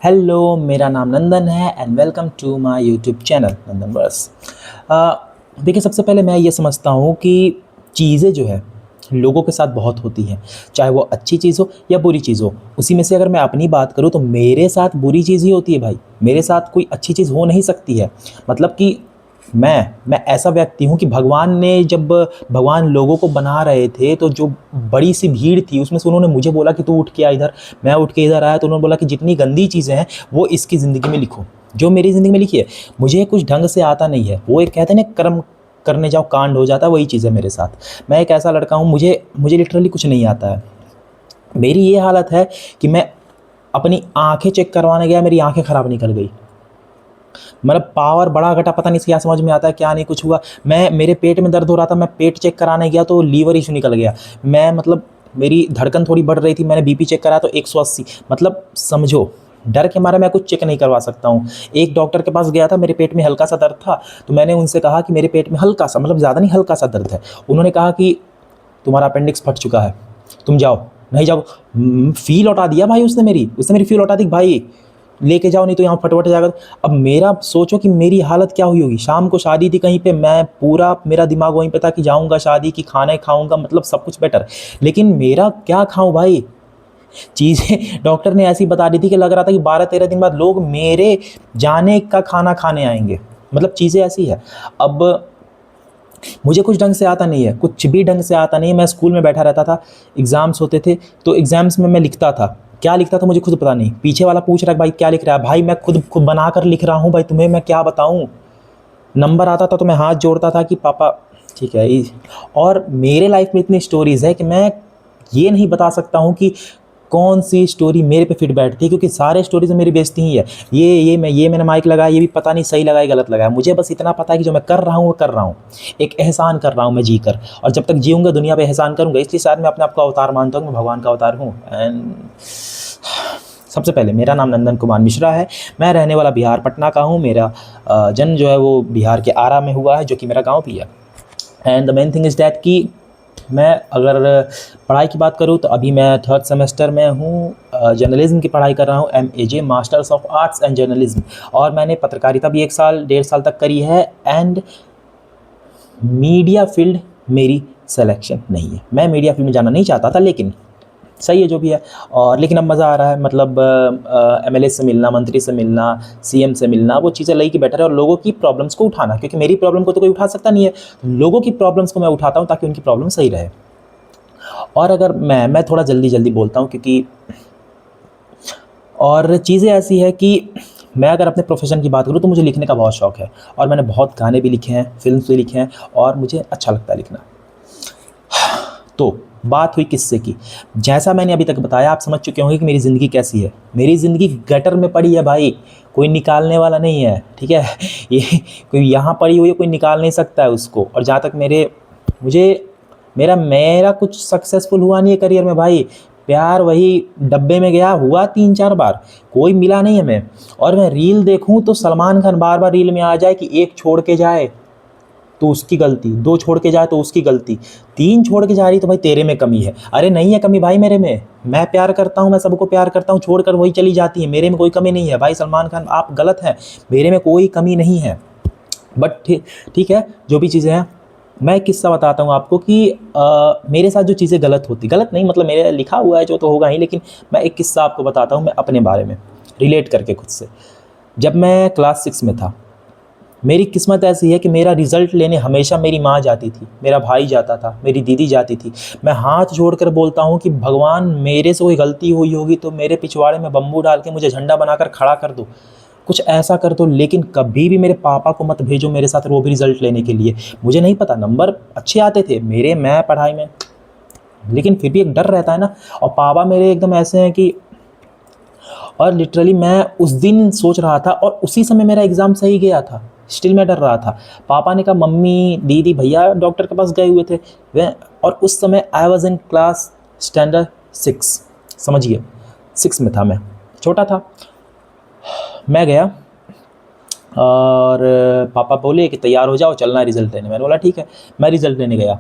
Hello, मेरा नाम नंदन है and welcome to my YouTube channel Nandan verse. देखिए, सबसे पहले मैं ये समझता हूँ कि चीज़ें जो है लोगों के साथ बहुत होती हैं, चाहे वो अच्छी चीज़ हो या बुरी चीज़ हो। उसी में से अगर मैं अपनी बात करूँ तो मेरे साथ बुरी चीज़ ही होती है भाई, मेरे साथ कोई अच्छी चीज़ हो नहीं सकती है। मतलब कि मैं ऐसा व्यक्ति हूँ कि भगवान लोगों को बना रहे थे तो जो बड़ी सी भीड़ थी उसमें से उन्होंने मुझे बोला कि तू उठ के आ इधर। मैं उठ के इधर आया तो उन्होंने बोला कि जितनी गंदी चीज़ें हैं वो इसकी ज़िंदगी में लिखो, जो मेरी ज़िंदगी में लिखी है। मुझे कुछ ढंग से आता नहीं है, वो एक कहते हैं ना, कर्म करने जाओ कांड हो जाता है, वही चीज़ है मेरे साथ। मैं एक ऐसा लड़का हूँ, मुझे मुझे लिटरली कुछ नहीं आता है। मेरी ये हालत है कि मैं अपनी आंखें चेक करवाने गया, मेरी आंखें ख़राब निकल गई। मतलब पावर बड़ा घटा, पता नहीं क्या समझ में आता है क्या नहीं, कुछ हुआ। मेरे पेट में दर्द हो रहा था, मैं पेट चेक कराने गया तो लीवर इशू निकल गया। मैं मतलब मेरी धड़कन थोड़ी बढ़ रही थी, मैंने बीपी चेक करा तो 180। मतलब समझो, डर के मारे मैं कुछ चेक नहीं करवा सकता हूँ। एक डॉक्टर के पास गया था, मेरे पेट में हल्का सा दर्द था, तो मैंने उनसे कहा कि मेरे पेट में हल्का सा, मतलब ज़्यादा नहीं, हल्का सा दर्द है। उन्होंने कहा कि तुम्हारा अपेंडिक्स फट चुका है, तुम जाओ। नहीं जाओ। फी लौटा दिया भाई उसने मेरी फी लौटा दी भाई, लेके जाओ नहीं तो यहाँ फटवट जाएगा। अब मेरा सोचो कि मेरी हालत क्या हुई होगी। शाम को शादी थी कहीं पे, मैं पूरा मेरा दिमाग वहीं पे था कि जाऊँगा शादी की, खाने खाऊँगा, मतलब सब कुछ बेटर। लेकिन मेरा क्या खाऊँ भाई, चीज़ें डॉक्टर ने ऐसी बता दी थी कि लग रहा था कि 12-13 दिन बाद लोग मेरे जाने का खाना खाने आएंगे। मतलब चीज़ें ऐसी है। अब मुझे कुछ ढंग से आता नहीं है, कुछ भी ढंग से आता नहीं है। मैं स्कूल में बैठा रहता था, एग्ज़ाम्स होते थे तो एग्ज़ाम्स में मैं लिखता था, क्या लिखता था मुझे खुद पता नहीं। पीछे वाला पूछ रहा है भाई क्या लिख रहा है, भाई मैं खुद खुद बना कर लिख रहा हूँ भाई, तुम्हें मैं क्या बताऊँ। नंबर आता था तो मैं हाथ जोड़ता था कि पापा ठीक है। और मेरे लाइफ में इतनी स्टोरीज़ है कि मैं ये नहीं बता सकता हूँ कि कौन सी स्टोरी मेरे पे फिट बैठती है, क्योंकि सारे स्टोरीज में मेरी बेइज्जती ही है। मैंने माइक लगाया, ये भी पता नहीं सही लगाया गलत लगाया। मुझे बस इतना पता है कि जो मैं कर रहा हूँ वो कर रहा हूँ, एक एहसान कर रहा हूँ मैं जी कर। और जब तक जीऊँगा दुनिया पे एहसान करूँगा, इसलिए शायद मैं अपने आप को अवतार मानता हूँ, मैं भगवान का अवतार हूँ। एंड सबसे पहले मेरा नाम नंदन कुमार मिश्रा है। मैं रहने वाला बिहार पटना का हूँ। मेरा जन्म जो है वो बिहार के आरा में हुआ है, जो कि मेरा गाँव भी है। And the main thing is that कि मैं अगर पढ़ाई की बात करूँ तो अभी मैं 3rd सेमेस्टर में हूँ। जर्नलिज्म की पढ़ाई कर रहा हूँ, MAJ masters of arts and journalism. और मैंने पत्रकारिता भी 1-1.5 साल तक करी है। एंड मीडिया फील्ड मेरी सिलेक्शन नहीं है। मैं मीडिया फील्ड में जाना नहीं चाहता था, लेकिन सही है जो भी है। और लेकिन अब मज़ा आ रहा है, मतलब MLA से मिलना, मंत्री से मिलना, CM से मिलना, वो चीज़ें लगी कि बेटर है। और लोगों की प्रॉब्लम्स को उठाना, क्योंकि मेरी प्रॉब्लम को तो कोई उठा सकता नहीं है, तो लोगों की प्रॉब्लम्स को मैं उठाता हूँ ताकि उनकी प्रॉब्लम सही रहे। और अगर मैं थोड़ा जल्दी जल्दी बोलता हूँ, क्योंकि और चीज़ें ऐसी है कि मैं अगर अपने प्रोफेशन की बात करूँ तो मुझे लिखने का बहुत शौक़ है, और मैंने बहुत गाने भी लिखे हैं, फिल्म्स भी लिखे हैं, और मुझे अच्छा लगता है लिखना। तो बात हुई किस्से की। जैसा मैंने अभी तक बताया, आप समझ चुके होंगे कि मेरी ज़िंदगी कैसी है। मेरी ज़िंदगी गटर में पड़ी है भाई, कोई निकालने वाला नहीं है, ठीक है। ये कोई यहाँ पड़ी हुई है, कोई निकाल नहीं सकता है उसको। और जहाँ तक मेरा कुछ सक्सेसफुल हुआ नहीं है करियर में भाई। प्यार वही डब्बे में गया, हुआ 3-4 बार, कोई मिला नहीं हमें। और मैं रील देखूं तो सलमान खान बार बार रील में आ जाए कि एक छोड़ के जाए तो उसकी गलती, 2 छोड़ के जाए तो उसकी गलती, 3 छोड़ के जा रही तो भाई तेरे में कमी है। अरे नहीं है कमी भाई मेरे में, मैं प्यार करता हूँ, मैं सबको प्यार करता हूँ, छोड़कर वही चली जाती है। मेरे में कोई कमी नहीं है भाई। सलमान खान आप गलत हैं, मेरे में कोई कमी नहीं है। बट ठीक है, जो भी चीज़ें हैं, मैं एक किस्सा बताता हूँ आपको कि मेरे साथ जो चीज़ें गलत नहीं, मतलब मेरे लिखा हुआ है जो तो होगा ही, लेकिन मैं एक किस्सा आपको बताता हूँ मैं अपने बारे में रिलेट करके खुद से। जब मैं क्लास 6 में था, मेरी किस्मत ऐसी है कि मेरा रिज़ल्ट लेने हमेशा मेरी माँ जाती थी, मेरा भाई जाता था, मेरी दीदी जाती थी। मैं हाथ जोड़कर बोलता हूँ कि भगवान, मेरे से कोई गलती हुई होगी तो मेरे पिछवाड़े में बम्बू डाल के मुझे झंडा बनाकर खड़ा कर दो, कुछ ऐसा कर दो। लेकिन कभी भी मेरे पापा को मत भेजो मेरे साथ, वो भी रिज़ल्ट लेने के लिए। मुझे नहीं पता, नंबर अच्छे आते थे मेरे, मैं पढ़ाई में, लेकिन फिर भी एक डर रहता है ना। और पापा मेरे एकदम ऐसे हैं कि, और लिटरली मैं उस दिन सोच रहा था, और उसी समय मेरा एग्ज़ाम सही गया था, स्टिल मैं डर रहा था। पापा ने कहा, मम्मी दीदी भैया डॉक्टर के पास गए हुए थे वह, और उस समय I was in class standard 6, समझिए 6 में था मैं, छोटा था। मैं गया और पापा बोले कि तैयार हो जाओ, चलना है रिज़ल्ट लेने। मैंने बोला ठीक है। मैं रिज़ल्ट लेने गया।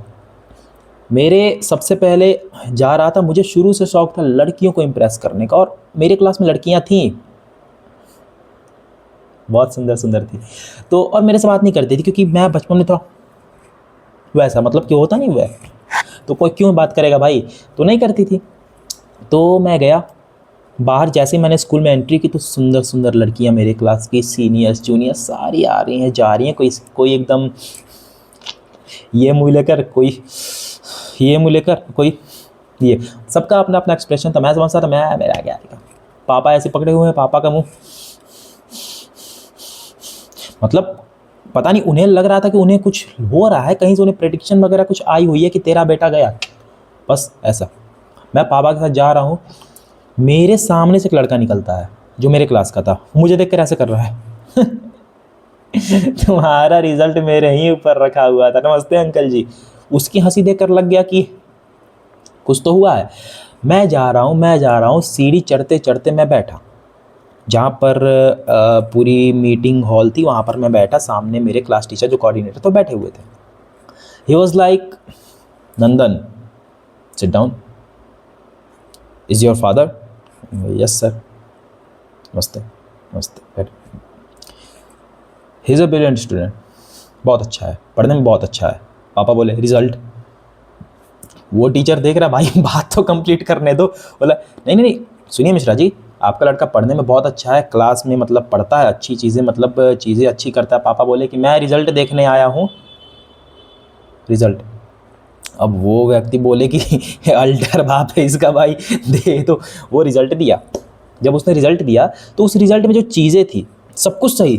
मेरे सबसे पहले जा रहा था, मुझे शुरू से शौक़ था लड़कियों को इम्प्रेस करने का, और मेरे क्लास में लड़कियां थीं, बहुत सुंदर सुंदर थी। तो और मेरे से बात नहीं करती थी क्योंकि मैं बचपन में थोड़ा वैसा, मतलब कि होता नहीं हुआ है, तो कोई क्यों बात करेगा भाई, तो नहीं करती थी। तो मैं गया बाहर, जैसे ही मैंने स्कूल में एंट्री की तो सुंदर सुंदर लड़कियां मेरे क्लास की, सीनियर्स जूनियर्स सारी आ रही हैं जा रही हैं, कोई कोई एकदम ये मुँह लेकर, कोई ये मुँह लेकर, कोई ये, सबका अपना अपना एक्सप्रेशन था। मैं समझता था मैं मेरा क्या आएगा, पापा ऐसे पकड़े हुए हैं, पापा का मुंह, मतलब पता नहीं उन्हें लग रहा था कि उन्हें कुछ हो रहा है, कहीं से उन्हें प्रेडिक्शन वगैरह कुछ आई हुई है कि तेरा बेटा गया, बस ऐसा। मैं पापा के साथ जा रहा हूँ, मेरे सामने से एक लड़का निकलता है जो मेरे क्लास का था, मुझे देखकर ऐसे कर रहा है तुम्हारा रिजल्ट मेरे ही ऊपर रखा हुआ था, नमस्ते अंकल जी। उसकी हंसी देखकर लग गया कि कुछ तो हुआ है। मैं जा रहा हूँ, सीढ़ी चढ़ते चढ़ते मैं बैठा जहाँ पर पूरी मीटिंग हॉल थी, वहाँ पर मैं बैठा, सामने मेरे क्लास टीचर जो कोऑर्डिनेटर तो बैठे हुए थे। He was like, Nandan sit down, is your father? Yes sir. नमस्ते नमस्ते, बैठ। He is a brilliant student, बहुत अच्छा है, पढ़ने में बहुत अच्छा है। पापा बोले रिजल्ट? वो टीचर देख रहा, भाई बात तो कंप्लीट करने दो। बोला नहीं नहीं नहीं, सुनिए मिश्रा जी, आपका लड़का पढ़ने में बहुत अच्छा है, क्लास में मतलब पढ़ता है अच्छी चीज़ें, मतलब चीज़ें अच्छी करता है। पापा बोले कि मैं रिजल्ट देखने आया हूँ, रिजल्ट। अब वो व्यक्ति बोले कि अल्टर बाप है इसका भाई, दे तो। वो रिजल्ट दिया, जब उसने रिजल्ट दिया तो उस रिजल्ट में जो चीज़ें थी सब कुछ सही,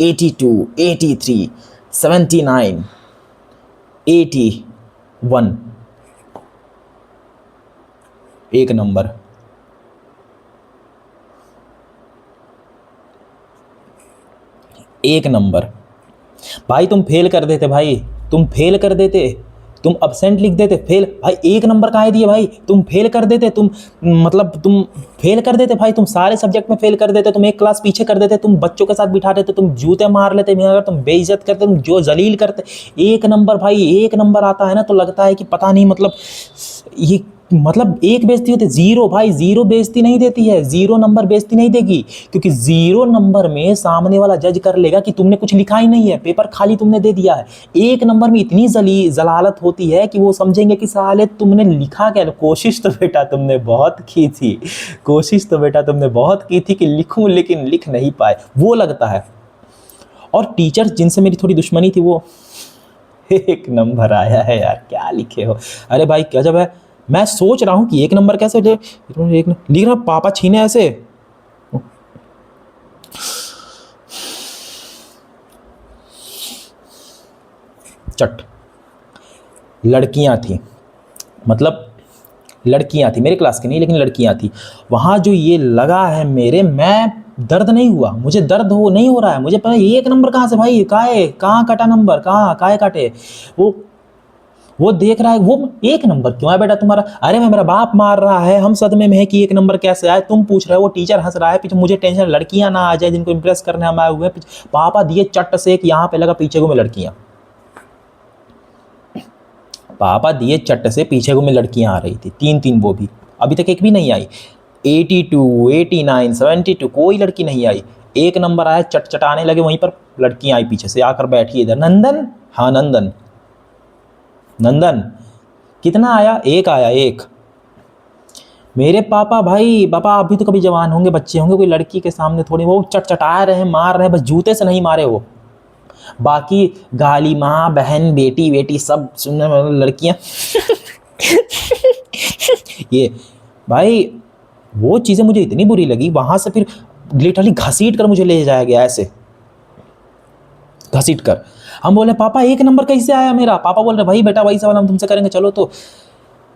82, 83, 79, 81, एक नंबर। एक नंबर भाई, तुम फेल कर देते भाई, तुम फेल कर देते, तुम अब्सेंट लिख देते, फेल भाई, एक नंबर काहे दिए भाई, तुम फेल कर देते, तुम मतलब तुम फेल कर देते भाई, तुम सारे सब्जेक्ट में फेल कर देते, तुम एक क्लास पीछे कर देते, तुम बच्चों के साथ बिठा देते, तुम जूते मार लेते, मगर तुम बेइज्जत करते, तुम जो जलील करते। एक नंबर भाई, एक नंबर आता है ना तो लगता है कि पता नहीं, मतलब ये, मतलब एक बेइज्जती होती है, जीरो भाई, जीरो बेइज्जती नहीं देती है, जीरो नंबर बेइज्जती नहीं देगी, क्योंकि जीरो नंबर में सामने वाला जज कर लेगा कि तुमने कुछ लिखा ही नहीं है, पेपर खाली तुमने दे दिया है। एक नंबर में इतनी जलालत होती है कि वो समझेंगे कि साले तुमने लिखा क्या। कोशिश तो बेटा तुमने बहुत की थी, कोशिश तो बेटा तुमने बहुत की थी कि लिखूं, लेकिन लिख नहीं पाए, वो लगता है। और टीचर जिनसे मेरी थोड़ी दुश्मनी थी, वो एक नंबर आया है यार, क्या लिखे हो, अरे भाई क्या जब है। मैं सोच रहा हूँ कि एक नंबर कैसे एक लिख रहा, पापा छीने ऐसे। चट, लड़कियां थी, मतलब लड़कियां थी मेरे क्लास की नहीं, लेकिन लड़कियां थी वहाँ जो ये लगा है मेरे, मैं दर्द नहीं हुआ, मुझे दर्द हो नहीं हो रहा है, मुझे पता एक नंबर कहाँ से भाई, कहाँ कटा नंबर, कहाँ काहे काटे। वो देख रहा है, वो एक नंबर क्यों है बेटा तुम्हारा, अरे मैं, मेरा बाप मार रहा है, हम सदमे में है कि एक नंबर कैसे आए, तुम पूछ रहे हो। वो टीचर हंस रहा है पीछे, मुझे टेंशन लड़कियां ना आ जाए जिनको इंप्रेस करने हम आए हुए हैं। पापा दिए चट से एक, यहाँ पे लगा पीछे को में लड़कियां, पापा दिए चट से पीछे को में लड़कियां आ रही थी, तीन तीन, वो भी अभी तक एक भी नहीं आई। 82, 89, 72 कोई लड़की नहीं आई, एक नंबर आया, चट चटाने लगे, वहीं पर लड़कियां आई पीछे से आकर बैठी इधर, नंदन, हाँ नंदन, नंदन कितना आया, एक आया, एक। मेरे पापा भाई, पापा अभी तो कभी जवान होंगे, बच्चे होंगे, कोई लड़की के सामने थोड़ी, वो चटचटा रहे हैं, मार रहे हैं, बस जूते से नहीं मारे वो, बाकी गाली माँ बहन बेटी बेटी सब सुनने में लड़कियां ये भाई, वो चीज़ें मुझे इतनी बुरी लगी, वहाँ से फिर लिटरली घसीट कर मुझे ले जाया गया, ऐसे घसीट कर। हम बोले पापा एक नंबर कैसे आया मेरा, पापा बोल रहे भाई बेटा वही सवाल हम तुमसे करेंगे, चलो। तो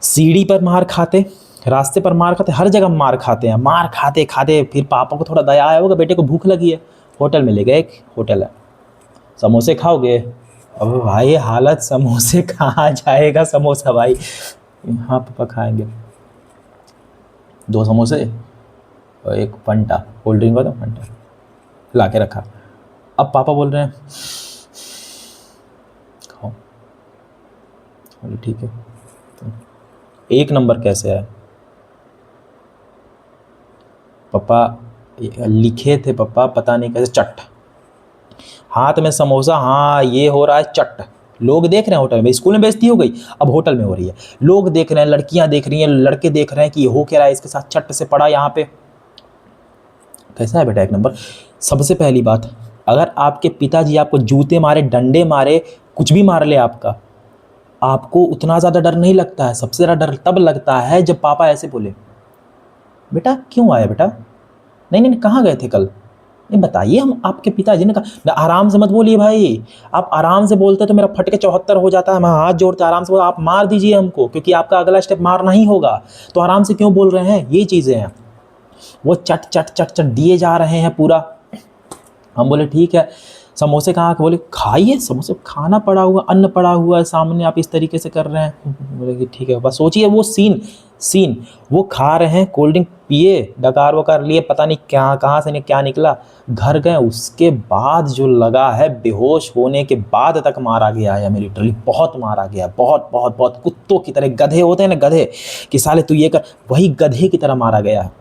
सीढ़ी पर मार खाते, रास्ते पर मार खाते, हर जगह मार खाते हैं, मार खाते खाते फिर पापा को थोड़ा दया आया होगा, बेटे को भूख लगी है, होटल में ले गए, एक होटल है, समोसे खाओगे? अब भाई हालत, समोसे कहाँ जाएगा समोसा भाई, हाँ पापा खाएंगे, 2 समोसे और एक फंटा, कोल्ड ड्रिंक वाला फंटा ला के रखा। अब पापा बोल रहे हैं खाओ, बोले ठीक है। तो एक नंबर कैसे है पापा, लिखे थे पापा पता नहीं कैसे, चट हाथ में समोसा, हाँ ये हो रहा है चट, लोग देख रहे हैं होटल में, स्कूल में बेइज्जती हो गई, अब होटल में हो रही है, लोग देख रहे हैं, लड़कियां देख रही हैं, लड़के देख रहे हैं कि ये हो क्या रहा है इसके साथ, चट से पड़ा यहाँ पे। कैसा है बेटा एक नंबर। सबसे पहली बात, अगर आपके पिताजी आपको जूते मारे, डंडे मारे, कुछ भी मार ले आपका, आपको उतना ज़्यादा डर नहीं लगता है। सबसे ज़्यादा डर तब लगता है जब पापा ऐसे बोले, बेटा क्यों आया बेटा, नहीं नहीं कहाँ गए थे कल, नहीं बताइए। हम आपके पिताजी ने कहा आराम से मत बोलिए भाई, आप आराम से बोलते तो मेरा फट के 74 हो जाता है, मैं हाथ जोड़ते आराम से, आप मार दीजिए हमको, क्योंकि आपका अगला स्टेप मारना ही होगा, तो आराम से क्यों बोल रहे हैं। ये चीज़ें हैं। वो चट चट चट चट दिए जा रहे हैं पूरा। हम बोले ठीक है, समोसे कहाँ के, बोले खाइए समोसे, खाना पड़ा हुआ, अन्न पड़ा हुआ है सामने, आप इस तरीके से कर रहे हैं। बोले कि ठीक है। बस सोचिए वो सीन वो खा रहे हैं, कोल्ड ड्रिंक पिए, डकार वकार लिए, पता नहीं क्या कहाँ से क्या निकला, घर गए, उसके बाद जो लगा है, बेहोश होने के बाद तक मारा गया है लिटरली, बहुत मारा गया, बहुत बहुत बहुत, कुत्तों की तरह, गधे होते हैं ना गधे, कि साले तू ये कर, वही गधे की तरह मारा गया है।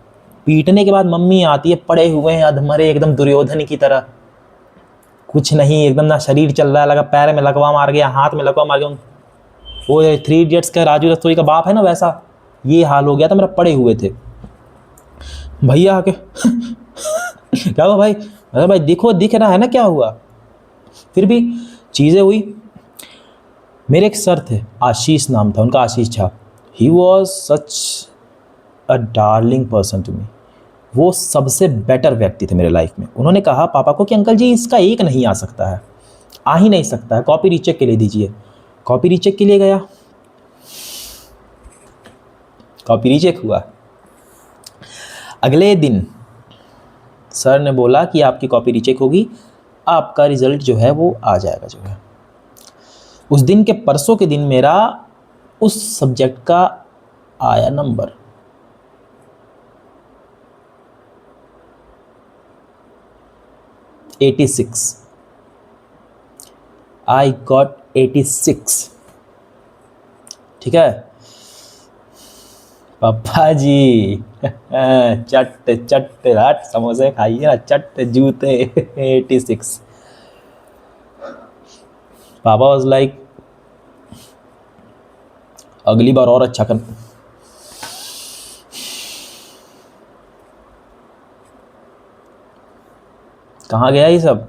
पीटने के बाद मम्मी आती है, पड़े हुए हैं अधमरे एकदम दुर्योधन की तरह, कुछ नहीं, एकदम ना शरीर चल रहा है, लगा पैर में लकवा मार गया, हाथ में लकवा मार गया, वो 3 इडियट्स का राजू रस्तोगी का बाप है ना, वैसा ये हाल हो गया था मेरा, पड़े हुए थे। भैया आके क्या हुआ भाई, अरे भाई देखो दिख रहा है ना क्या हुआ। फिर भी चीज़ें हुई। मेरे एक सर थे, आशीष नाम था उनका, Ashish Jha. He was such a darling person to me. वो सबसे बेटर व्यक्ति थे मेरे लाइफ में। उन्होंने कहा पापा को कि अंकल जी इसका एक नहीं आ सकता है, आ ही नहीं सकता है, कॉपी रीचेक के लिए दीजिए। कॉपी रीचेक के लिए गया, कॉपी रीचेक हुआ। अगले दिन सर ने बोला कि आपकी कॉपी रीचेक होगी, आपका रिज़ल्ट जो है वो आ जाएगा जो है। उस दिन के परसों के दिन मेरा उस सब्जेक्ट का आया नंबर 86। I got 86। ठीक है पापा जी चट चट रात समोसे खाइए ना, चट जूते 86। पापा वाज लाइक अगली बार और अच्छा कर। कहाँ गया ये सब।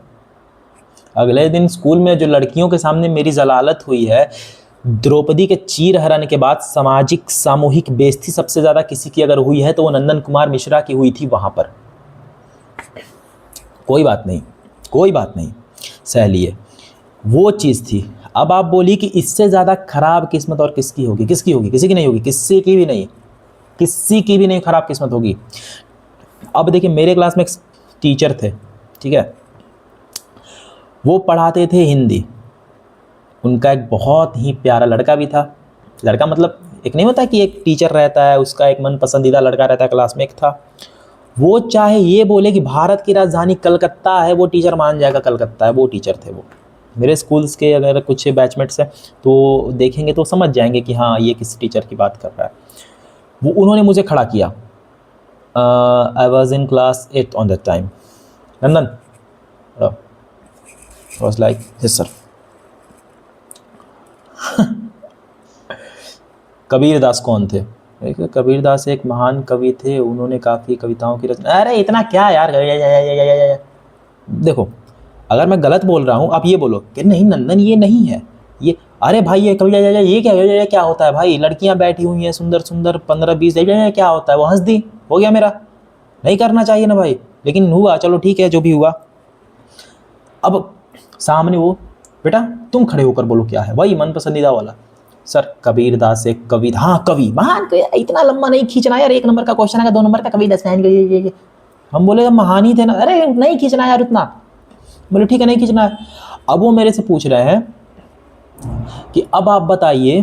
अगले दिन स्कूल में जो लड़कियों के सामने मेरी जलालत हुई है, द्रौपदी के चीर हरण के बाद सामाजिक सामूहिक बेइज्जती सबसे ज़्यादा किसी की अगर हुई है तो वो नंदन कुमार मिश्रा की हुई थी वहाँ पर। कोई बात नहीं, कोई बात नहीं, सह लिए, वो चीज़ थी। अब आप बोली कि इससे ज़्यादा खराब किस्मत और किसकी होगी, किसकी होगी, किसी की नहीं होगी, किसी की भी नहीं, किसी की भी नहीं खराब किस्मत होगी। अब देखिए मेरे क्लास में एक टीचर थे, ठीक है, वो पढ़ाते थे हिंदी। उनका एक बहुत ही प्यारा लड़का भी था। लड़का मतलब एक नहीं होता कि एक टीचर रहता है उसका एक मन पसंदीदा लड़का रहता है, क्लास में एक था। वो चाहे ये बोले कि भारत की राजधानी कलकत्ता है, वो टीचर मान जाएगा कलकत्ता है, वो टीचर थे वो। मेरे स्कूल्स के अगर कुछ बैचमेट्स हैं तो देखेंगे तो समझ जाएंगे कि हाँ ये किस टीचर की बात कर रहा है। वो उन्होंने मुझे खड़ा किया। I was in class 8 on that time. Nandan was like yes sir. Kabirdas कौन थे। कबीरदास एक महान कवि थे, उन्होंने काफ़ी कविताओं की रचना। अरे इतना क्या यार, देखो अगर मैं गलत बोल रहा हूँ आप ये बोलो कि नहीं नंदन ये नहीं है ये, अरे भाई ये कविता ये क्या होता है भाई, लड़कियां बैठी हुई हैं सुंदर सुंदर 15-20, क्या होता है, वो हंस दी, हो गया मेरा। नहीं करना चाहिए ना भाई, लेकिन हुआ, चलो ठीक है जो भी हुआ। अब सामने वो, बेटा तुम खड़े होकर बोलो क्या है, वही मन पसंदीदा वाला। सर कबीरदास एक कवि, हाँ कवि महान, इतना लंबा नहीं खींचना यार, 1 नंबर का क्वेश्चन है 2 नंबर का, कबीरदास महान। हम बोले महान ही थे ना, अरे नहीं खींचना यार उतना। बोले ठीक है नहीं खींचना है। अब वो मेरे से पूछ रहे हैं कि अब आप बताइए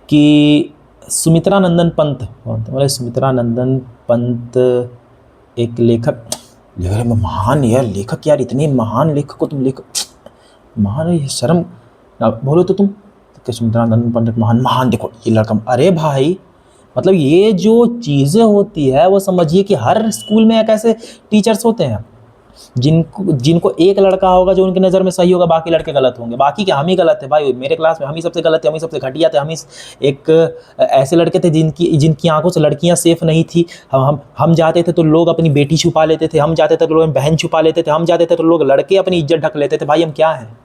कि सुमित्रा नंदन पंत कौन थे। बोले सुमित्रा नंदन पंत एक लेखक। मैं महान यार लेखक, यार इतने महान लेखक को तुम लेखक, महान है, शर्म ना बोलो तो तुम। सुमित्रा नंदन पंत महान, महान देखो ये लड़का। अरे भाई मतलब ये जो चीज़ें होती है वो समझिए कि हर स्कूल में एक ऐसे टीचर्स होते हैं। जिनको जिनको एक लड़का होगा जो उनकी नज़र में सही होगा, बाकी लड़के गलत होंगे। बाकी क्या, हम ही गलत थे भाई, मेरे क्लास में हम ही सबसे गलत थे, हम ही सबसे घटिया थे, हम ही एक ऐसे लड़के थे जिनकी आंखों से लड़कियां सेफ नहीं थी। हम जाते थे तो लोग अपनी बेटी छुपा लेते थे, हम जाते थे तो लोग बहन छुपा लेते थे, हम जाते थे तो लोग लड़के अपनी इज्जत ढक लेते थे। भाई हम क्या हैं,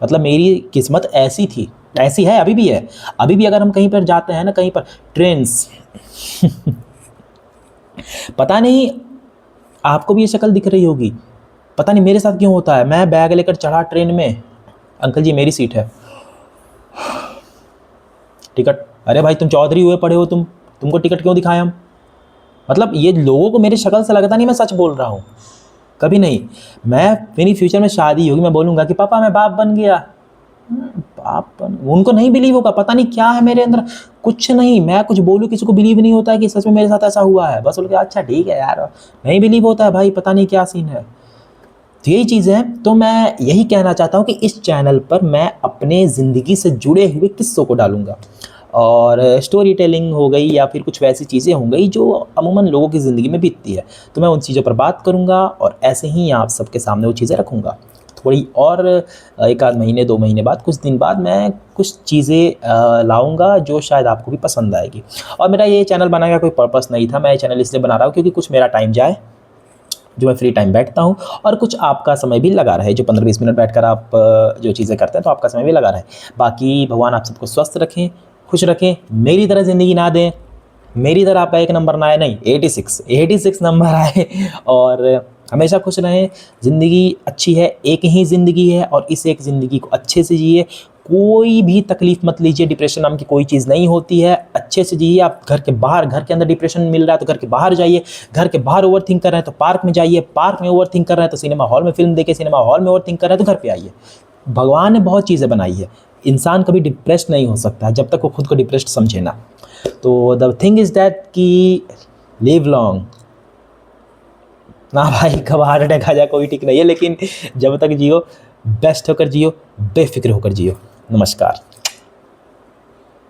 मतलब मेरी किस्मत ऐसी थी, ऐसी है, अभी भी है। अभी भी अगर हम कहीं पर जाते हैं ना, कहीं पर ट्रेंड्स पता नहीं आपको भी ये शक्ल दिख रही होगी, पता नहीं मेरे साथ क्यों होता है। मैं बैग लेकर चढ़ा ट्रेन में, अंकल जी मेरी सीट है, टिकट। अरे भाई तुम चौधरी हुए पड़े हो, तुमको टिकट क्यों दिखाएं हम। मतलब ये लोगों को मेरी शक्ल से लगता नहीं मैं सच बोल रहा हूँ, कभी नहीं। मेरी फ्यूचर में शादी होगी, मैं बोलूँगा कि पापा मैं बाप बन गया, बाप बन, उनको नहीं बिलीव होगा, पता नहीं क्या है मेरे अंदर, कुछ नहीं। मैं कुछ बोलूँ किसी को बिलीव नहीं होता है कि सच में मेरे साथ ऐसा हुआ है, बस बोल के अच्छा ठीक है यार, नहीं बिलीव होता है भाई, पता नहीं क्या सीन है। तो यही चीज़ है। तो मैं यही कहना चाहता हूँ कि इस चैनल पर मैं अपने ज़िंदगी से जुड़े हुए किस्सों को डालूँगा, और स्टोरी टेलिंग हो गई या फिर कुछ वैसी चीज़ें हो गई जो अमूमन लोगों की ज़िंदगी में बीतती है, तो मैं उन चीज़ों पर बात करूँगा और ऐसे ही आप सबके सामने वो चीज़ें रखूँगा। थोड़ी और एक आध महीने 2 महीने बाद, कुछ दिन बाद मैं कुछ चीज़ें लाऊँगा जो शायद आपको भी पसंद आएगी। और मेरा ये चैनल बनाने का कोई पर्पस नहीं था, मैं ये चैनल इसलिए बना रहा हूँ क्योंकि कुछ मेरा टाइम जाए, जो मैं फ्री टाइम बैठता हूँ, और कुछ आपका समय भी लगा रहे, जो 15-20 मिनट बैठकर आप जो चीज़ें करते हैं तो आपका समय भी लगा रहे। बाकी भगवान आप सबको स्वस्थ रखें, खुश रखें, मेरी तरह ज़िंदगी ना दें, मेरी तरह आपका एक नंबर ना आए, नहीं 86 नंबर आए, और हमेशा खुश रहें। ज़िंदगी अच्छी है, एक ही ज़िंदगी है, और इस एक ज़िंदगी को अच्छे से जिए, कोई भी तकलीफ मत लीजिए, डिप्रेशन नाम की कोई चीज़ नहीं होती है, अच्छे से जिए। आप घर के अंदर डिप्रेशन मिल रहा है तो घर के बाहर जाइए, घर के बाहर ओवर थिंक कर रहे हैं तो पार्क में जाइए, पार्क में ओवर थिंक कर रहे हैं तो सिनेमा हॉल में फिल्म देखे, सिनेमा हॉल में ओवर थिंक कर रहे हैं तो घर पे आइए। भगवान ने बहुत चीज़ें बनाई है, इंसान कभी डिप्रेस्ड नहीं हो सकता जब तक वो खुद को डिप्रेस्ड समझे ना। तो द थिंग इज़ दैट कि लिव लॉन्ग ना भाई, कब हार्ट अटैक आ जाए कोई ठीक नहीं है, लेकिन जब तक जियो बेस्ट होकर जियो, बेफिक्र होकर जियो। नमस्कार।